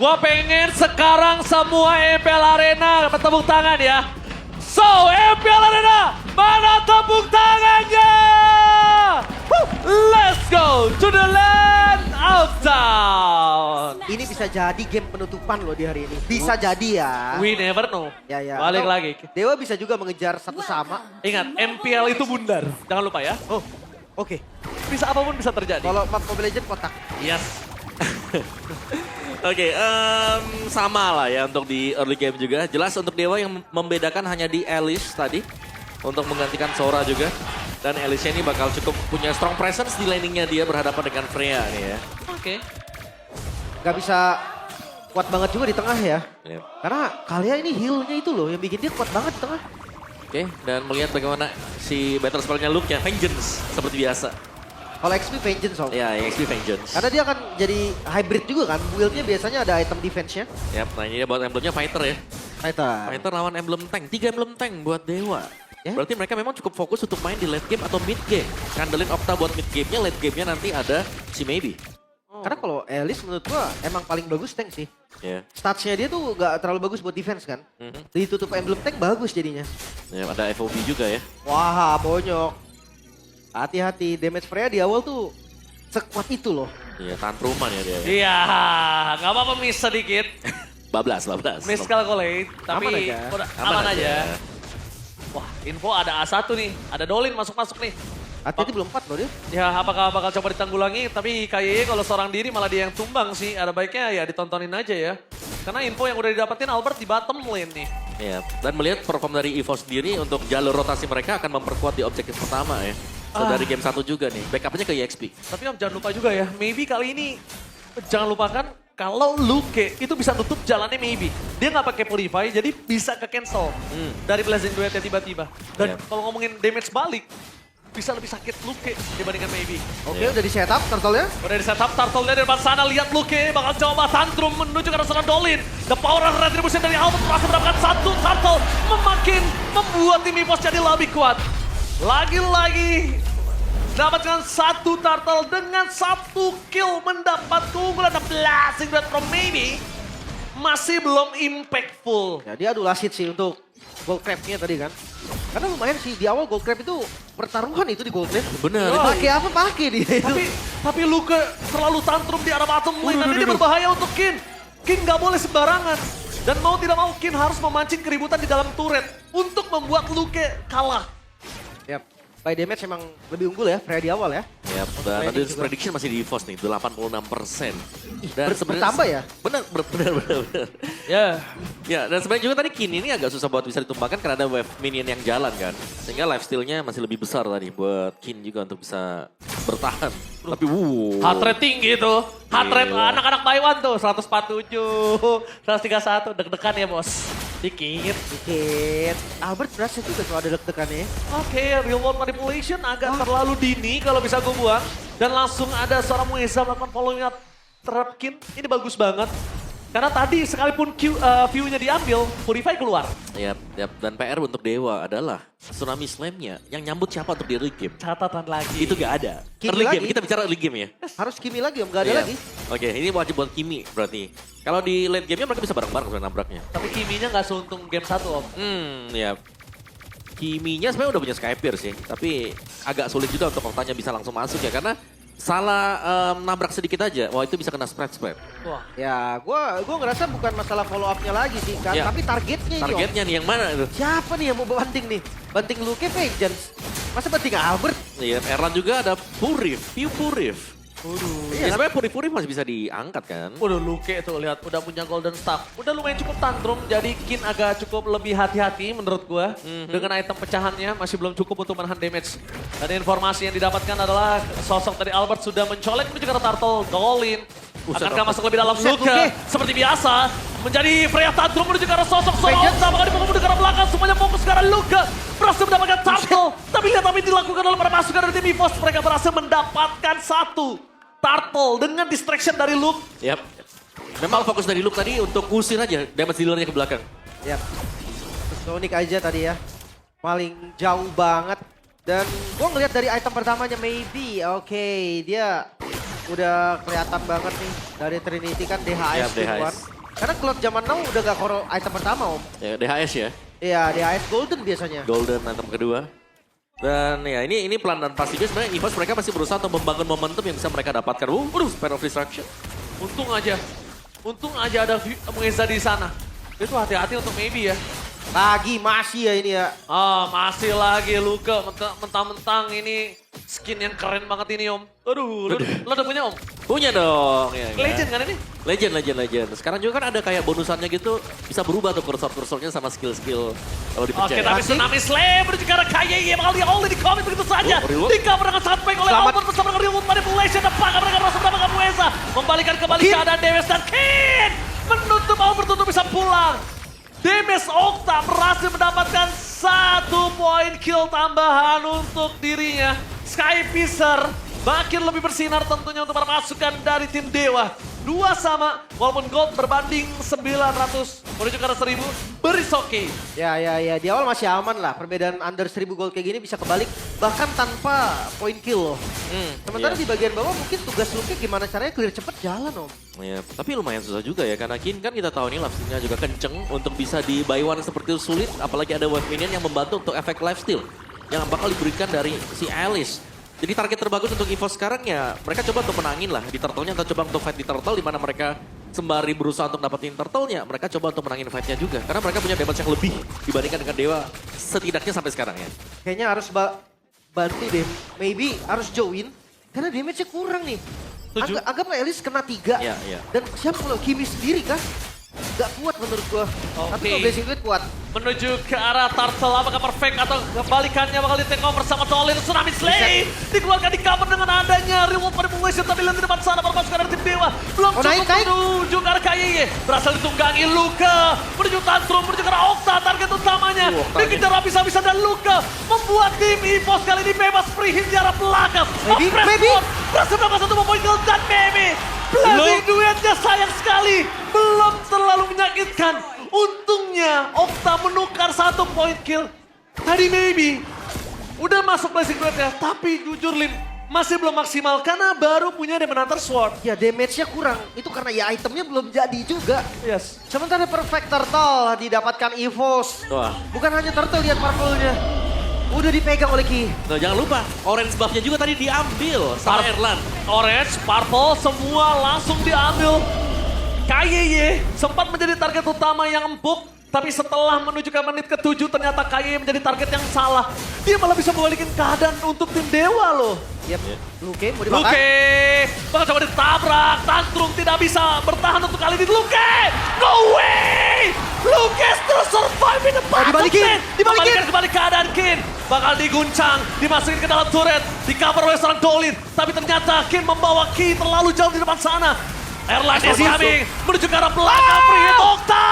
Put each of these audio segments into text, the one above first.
Gua pengen sekarang semua MPL Arena tepuk tangan ya. So, MPL Arena, mana tepuk tangannya? Let's go to the land of town. Ini bisa jadi game penutupan loh di hari ini. Bisa jadi ya. We never know. Ya. Balik Atau lagi. Dewa bisa juga mengejar satu sama. Ingat, MPL itu bundar. Jangan lupa ya. Oh, oke. Bisa apapun bisa terjadi. Kalau map Mobile Legends kotak. Yes. Oke, sama lah ya untuk di early game juga. Jelas untuk Dewa yang membedakan hanya di Alice tadi. Untuk menggantikan Sora juga. Dan Alice ini bakal cukup punya strong presence di laningnya dia berhadapan dengan Freya nih ya. Oke. Gak bisa kuat banget juga di tengah ya. Yep. Karena kalian ini heal-nya itu loh yang bikin dia kuat banget di tengah. Oke, dan melihat bagaimana si battle spell-nya Luke-nya, Vengeance seperti biasa. Kalau XP Vengeance Om. Ya, XP Vengeance. Karena dia akan jadi hybrid juga kan. Build-nya biasanya ada item defense-nya. Yap, nah ini dia buat emblemnya Fighter ya. Fighter. Fighter lawan emblem tank, 3 emblem tank buat Dewa. Ya. Berarti mereka memang cukup fokus untuk main di late game atau mid game. Kandelin Octa buat mid game-nya, late game-nya nanti ada si Maybe. Karena kalau Alice menurut gua emang paling bagus tank sih. Ya, Statsnya dia tuh gak terlalu bagus buat defense kan. Ditutup emblem tank bagus jadinya. ya ada FOB juga ya. Wah bonyok. Hati-hati damage Freya di awal tuh sekuat itu loh. Iya, tantruman ya dia. Iya, nggak apa-apa miss sedikit. Bablas. Miss calculate, tapi Aman aja. udah aman aja. Wah, info ada A1 nih, ada Dolin masuk-masuk nih. Hati-hati belum 4 loh dia. Ya, apakah bakal coba ditanggulangi? Tapi kayaknya kalau seorang diri malah dia yang tumbang sih. Ada baiknya ya ditontonin aja ya. Karena info yang udah didapetin Albert di bottom lane nih. Iya, dan melihat perform dari EVO sendiri untuk jalur rotasi mereka akan memperkuat di objektif pertama ya. So dari game 1 juga nih, backupnya ke EXP. Tapi Om jangan lupa juga ya, maybe kali ini jangan lupakan kalau Luke itu bisa nutup jalannya maybe. Dia nggak pakai Purify, jadi bisa ke cancel dari Blazing Duet tiba-tiba. Dan Yep. kalau ngomongin damage balik, bisa lebih sakit Luke dibandingkan maybe. Oke udah di setup turtle-nya. Udah di setup turtle-nya dari depan sana, lihat Luke bakal coba tantrum menuju ke arah serangan Dolin. The power of retribution dari Albert berhasil mendapatkan satu turtle, membuat tim EVOS jadi lebih kuat. Lagi-lagi dapatkan satu turtle dengan satu kill, mendapat keunggulan 16 Blazing from Maybe. Masih belum impactful. Ya dia adu lasit sih untuk gold crab-nya tadi kan. Karena lumayan sih di awal gold crab itu pertaruhan itu di gold crab. Bener, Oh, itu. pakai apa pakai dia itu. Tapi Luke selalu tantrum di arah bottom lane dan ini berbahaya untuk Kin. Kin nggak boleh sembarangan. Dan mau tidak mau Kin harus memancing keributan di dalam turret untuk membuat Luke kalah. Yap. By damage emang lebih unggul ya Freya di awal ya. Ya, dan planning tadi juga. prediction masih di EVOS nih, 86%. bertambah ya? Benar. Ya. Ya, dan sebenarnya juga tadi Kin ini agak susah buat bisa ditumbangkan karena ada wave minion yang jalan kan. Sehingga lifesteal-nya masih lebih besar tadi buat Kin juga untuk bisa bertahan. Tapi Heart rate tinggi tuh. Heart rate Gila. anak-anak Taiwan tuh 147, 131 deg-degan ya bos. Dikit. Dikit. Albert berasa juga kalau ada deg-degannya ya. Oke, real world manipulation agak terlalu dini kalau bisa gue buang. Dan langsung ada seorang Mueza melakukan following up terhadap Kin. Ini bagus banget. Karena tadi sekalipun view-nya diambil, Purify keluar. Yap. Dan PR untuk Dewa adalah Tsunami Slam-nya yang nyambut siapa untuk di early game. Catatan lagi. Itu gak ada. Kimi Early game, lagi. kita bicara early game ya. Harus Kimi lagi om, gak ada Iya. lagi. Oke, ini wajib buat Kimi berarti. Kalau di late game-nya mereka bisa bareng-bareng sebenarnya nabraknya. Tapi Kiminya nggak seuntung game 1 om. Ya. Kiminya sebenarnya udah punya Skypier sih, tapi agak sulit juga untuk Octanya bisa langsung masuk ya karena salah nabrak sedikit aja, wah itu bisa kena spread. Wah. Ya gua ngerasa bukan masalah follow up-nya lagi sih kan. Ya. Tapi targetnya ini om. Targetnya nih yang mana itu? Siapa nih yang mau banting nih? Banting Luke Vengeance. Masa banting Albert? Iya, Erlan juga ada Purif, Purif. Iya Ya kan? sebenarnya Purif masih bisa diangkat kan? Udah Luke tuh lihat udah punya golden staff. Udah lumayan cukup tantrum jadi Kin agak cukup lebih hati-hati menurut gua. Dengan item pecahannya masih belum cukup untuk menahan damage. Dan informasi yang didapatkan adalah sosok dari Albert sudah mencolek menuju ke turtle Dolin. Akankah masuk lebih dalam Buset, Luke? Luke. Seperti biasa menjadi Freya tantrum menuju ke arah sosok Vengeance. Octa. Bahkan dipukul menuju ke arah belakang semuanya fokus ke arah Luke. Berhasil mendapatkan turtle. Tapi lihat apa yang dilakukan oleh para pasukan dari tim EVOS. Mereka berhasil mendapatkan satu turtle dengan distraction dari Luke. Yap. Memang fokus dari Luke tadi untuk usir aja damage dealernya ke belakang. Yap. Sonic aja tadi ya. Paling jauh banget. Dan gua ngeliat dari item pertamanya maybe. Oke, dia udah kelihatan banget nih dari Trinity kan DHS Yap, DHS. duluan. Karena Cloud zaman now udah gak koro item pertama Om. Ya, DHS ya. Iya DHS Golden biasanya. Golden item kedua. Dan ya ini pelan dan pasti juga sebenarnya EVOS mereka masih berusaha untuk membangun momentum yang bisa mereka dapatkan. Waduh, Spare of Destruction. Untung aja ada Mueza di sana. Itu hati-hati untuk maybe ya. Lagi masih ya ini ya. Masih lagi Luka, mentang-mentang ini skin yang keren banget ini Om. Aduh, lo udah punya Om? Punya dong. Ya, Legend kan ini? Legend. Sekarang juga kan ada kayak bonusannya gitu. Bisa berubah tuh kursornya sama skill-skill kalau dipercaya. Oke, tapi Tsunami Slayer menuju ke arah KYY bakal di-all di commit begitu saja. Real. Di-cover dengan sangat baik oleh Selamat. Albert bersama dengan Real World Manipulation. Apakah mereka merasa mendapatkan Mueza? Membalikan kembali Kin. keadaan Dewes dan Kin menutup Albert untuk bisa pulang. Demes Okta berhasil mendapatkan 1 poin kill tambahan untuk dirinya. Sky Pisser makin lebih bersinar tentunya untuk para pasukan dari tim Dewa. 2 sama, walaupun gold berbanding 900 menuju ke arah 1000, berisoki. Ya di awal masih aman lah. Perbedaan under 1000 gold kayak gini bisa kebalik bahkan tanpa point kill loh. Sementara Iya. di bagian bawah mungkin tugas Luki gimana caranya clear cepet jalan Om. Ya, tapi lumayan susah juga ya karena Kin kan kita tahu ini lapsnya juga kenceng untuk bisa di buy one seperti itu sulit, apalagi ada wave minion yang membantu untuk efek lifesteal yang bakal diberikan dari si Alice. Jadi target terbagus untuk EVOS sekarang ya mereka coba untuk menangin lah di turtle-nya atau coba untuk fight di turtle di mana mereka sembari berusaha untuk dapetin turtle-nya, mereka coba untuk menangin fight-nya juga karena mereka punya damage yang lebih dibandingkan dengan Dewa setidaknya sampai sekarang ya. Kayaknya harus bantu deh. Maybe harus join karena damage-nya kurang nih. Setuju. Anggaplah Elis kena 3. Iya. Dan siapa kalau Kimi sendiri kan? Gak kuat menurut gua. Tapi kalau Blazing Duet kuat. Menuju ke arah Turtle, apakah perfect atau kebalikannya bakal di take over sama Tolin. Tsunami Slay dikeluarkan di cover dengan adanya Remote Manipulation, tapi lihat di depan sana para pasukan dari tim Dewa. Belum Oh, cukup naik. menuju ke arah KYY. Berhasil ditunggangi Luka. Menuju Tantrum, menuju ke arah Okta, target utamanya. Oktanya. Dikejar habis-habisan dan Luka membuat tim EVOS kali ini bebas free hit di arah belakang. Maybe. Berhasil mendapatkan 1 poin kill dan maybe. Blazing Duetnya sayang sekali. Belum terlalu menyakitkan. Untungnya Okta menukar 1 point kill. Tadi maybe udah masuk Blazing Duetnya, tapi jujur Lim masih belum maksimal karena baru punya Demon Hunter Sword. Ya damage-nya kurang. Itu karena ya itemnya belum jadi juga. Yes. Sementara Perfect Turtle didapatkan EVOS. Wah. Bukan hanya Turtle, lihat purple-nya. Udah dipegang oleh Ki. Nah, jangan lupa orange buff-nya juga tadi diambil sama Erlan. Orange, purple, semua langsung diambil. KYY sempat menjadi target utama yang empuk. Tapi setelah menuju ke menit ke-7 ternyata KYY menjadi target yang salah. Dia malah bisa membalikin keadaan untuk tim Dewa loh. Yap. Luke mau dimakan. Luke bakal coba ditabrak. Tantrum tidak bisa bertahan untuk kali ini. Luke! No way! Luke terus survive in the back of dibalikin, net. dibalikin. Membalikan kembali keadaan Kin. Bakal diguncang, dimasukin ke dalam turret. Di cover oleh seorang Dolin. Tapi ternyata Kin membawa Ki terlalu jauh di depan sana. Erlan is coming, menuju ke arah belakang, free hit Okta!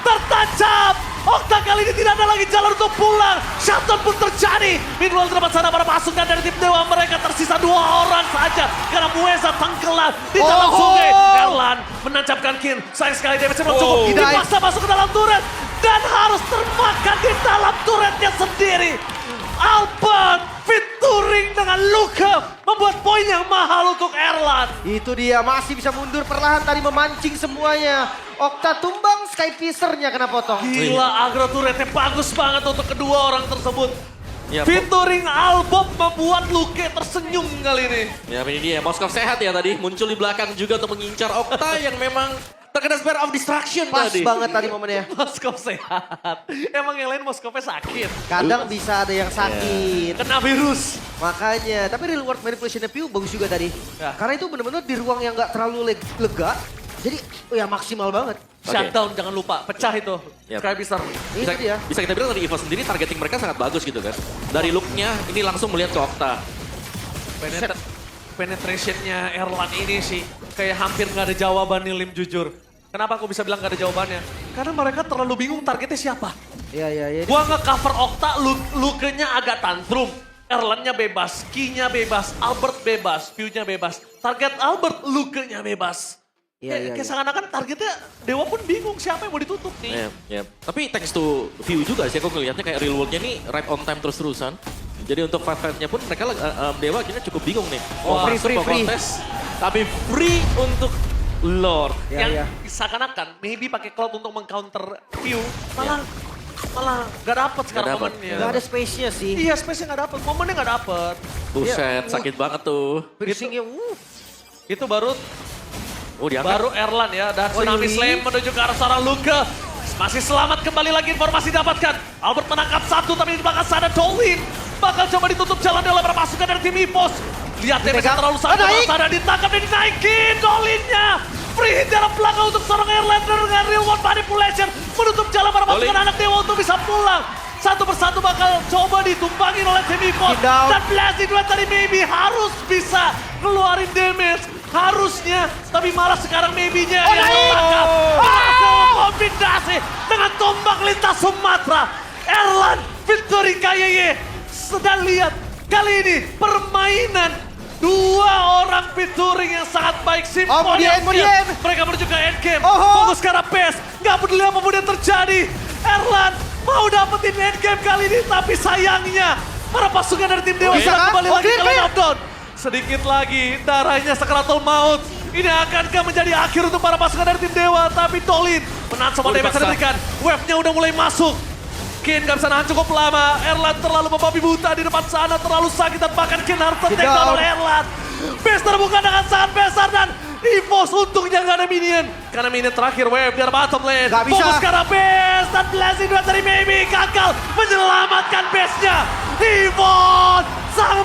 Tertancap! Okta kali ini tidak ada lagi jalan untuk pulang. Shutdown pun terjadi. Meanwhile di depan sana para pasukan dari tim Dewa mereka tersisa 2 orang saja. Karena Mueza tenggelam di dalam sungai. Erlan menancapkan Kin. Sayang sekali damage-nya belum cukup. Dipaksa masuk ke dalam turret. Dan harus termakan di dalam turretnya sendiri. Albert featuring dengan Luka membuat poin yang mahal untuk Erlan. Itu dia, masih bisa mundur perlahan tadi memancing semuanya. Okta tumbang, Sky Pisser-nya kena potong. Gila, agro turretnya bagus banget untuk kedua orang tersebut. Ya, Featuring Albop membuat Luke tersenyum kali ini. Ya ini dia, Moskov sehat ya tadi. Muncul di belakang juga untuk mengincar Okta yang memang terkena Spare of Destruction Pas tadi. banget tadi momennya. Moskov sehat. Emang yang lain Moskovnya sakit. Kadang bisa ada yang sakit. Kena virus. Makanya, tapi real world manipulation-nya Piu bagus juga tadi. Ya. Karena itu benar-benar di ruang yang gak terlalu lega. Jadi ya maksimal banget. Shutdown jangan lupa, pecah itu. Yap. Sky Pisser. Itu dia. Bisa kita bilang dari EVOS sendiri targeting mereka sangat bagus gitu kan. Dari look-nya ini langsung melihat ke Okta. Penetrationnya Erlan ini sih kayak hampir nggak ada jawaban nih Lim jujur. Kenapa aku bisa bilang nggak ada jawabannya? Karena mereka terlalu bingung targetnya siapa. Iya. Gua nge-cover Okta, Luke-nya agak tantrum. Erlan-nya bebas, Ki-nya bebas, Albert bebas, View-nya bebas. Target Albert, Luke-nya bebas. Iya. Kayak seakan-akan targetnya Dewa pun bingung siapa yang mau ditutup nih. Ya. Tapi thanks to View juga sih aku ngelihatnya kayak real world-nya nih right on time terus-terusan. Jadi untuk fight-nya pun mereka Dewa akhirnya cukup bingung nih. Mau Wah, masuk free. kontes Tapi free untuk Lord. Ya, yang ya. seakan-akan maybe pakai Cloud untuk meng-counter Q, malah gak dapet sekarang dapet. momennya. Gak ada space-nya sih. Iya, space-nya gak dapet, momennya gak dapet. Buset, sakit banget tuh. Piercing-nya, Itu baru Diangkat. Erlan ya, dan Oh, Tsunami Yuli. Slam menuju ke arah seorang Luke. Masih selamat kembali lagi informasi dapatkan. Albert menangkap satu, tapi di belakang sana Dolin bakal coba ditutup jalan oleh beberapa pasukan dari tim Ipos. Lihat damage yang terlalu sangat naik. sana ditangkap dan dinaikin Dolinnya. Free hit dalam belakang untuk seorang Airlander dengan real world manipulation. Menutup jalan para pasukan Dolin. anak dewa untuk bisa pulang. Satu persatu bakal coba ditumpangin oleh tim Ipos. Keep down. Dan Blazing Duet tadi maybe harus bisa ngeluarin damage. Harusnya, tapi malah sekarang maybe-nya yang naik. tertangkap. Kombinasi dengan tombak lintas Sumatera. Erlan, Victory KYY. Sedang lihat, kali ini permainan dua orang featuring yang sangat baik. Simpon mau yang di-end, siap. Mereka menuju ke endgame. Oho. Fokus ke arah PES. Nggak peduli apapun yang terjadi. Erlan mau dapetin endgame kali ini, tapi sayangnya para pasukan dari tim Dewa Bisa sudah kan? kembali lagi Clear, ke line clear. of down. Sedikit lagi, darahnya Sakratul Maut. Ini akankah menjadi akhir untuk para pasukan dari tim Dewa, tapi Dolin menahan semua damage yang diberikan. Wave-nya udah mulai masuk. Kin gak bisa nahan cukup lama. Erlan terlalu membabi buta di depan sana, terlalu sakit dan bahkan Kin harus take down oleh Erlan. Base terbuka dengan sangat besar dan Evos untungnya gak ada minion. Karena minion terakhir Wave di arah bottom lane. Gak bisa. Fokus ke arah base dan Blazing Duet dari Maybe gagal menyelamatkan base-nya. Evos sangat